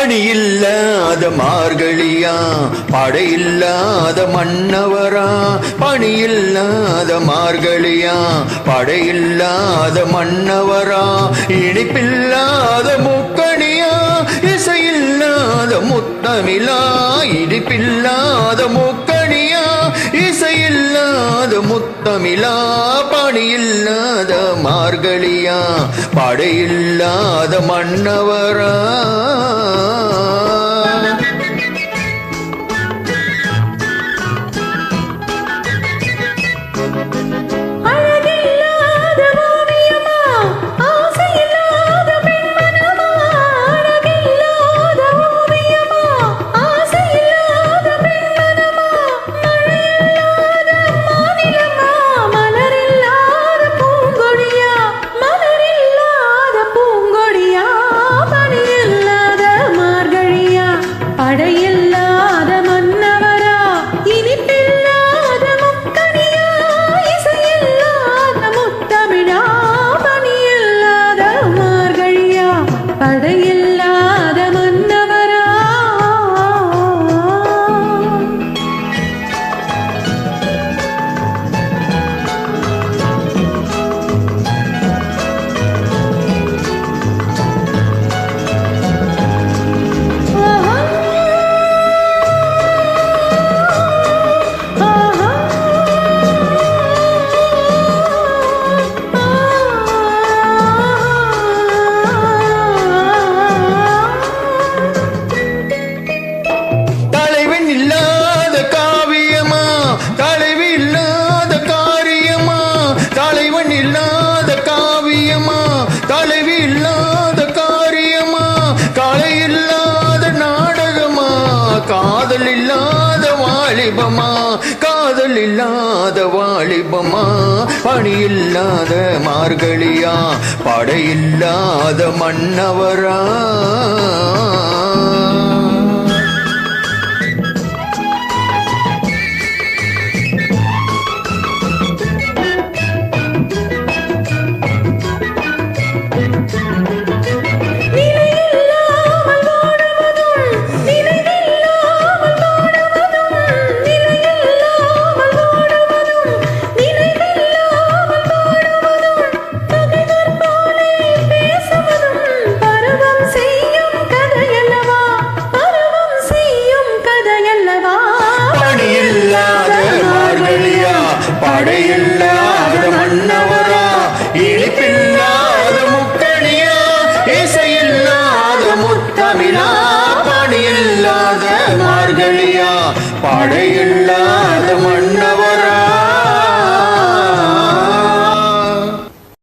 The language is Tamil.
பணியில்லாத மார்கழியா படையில்லாத மன்னவரா பணியில்லாத மார்கழியா படையில்லாத மன்னவரா இனிப்பில்லாத முக்கணியா இசையில்லாத முத்தமிழா இனிப்பில்லாத முக்கணியா இசையில்லாத முத்தமிழா பணியில்லாத மார்கழியா படையில்லாத மன்னவரா காதல் இல்லாத வாலிபமா காதல் இல்லாத வாலிபமா பணியில்லாத மார்கழியா படையில்லாத மன்னவரா படையில்லாத மன்னவரா இனிப்பில்லாத முக்கணியா இசையில்லாத முத்தமிழா பணியில்லாத மார்கழியா படையில்லாத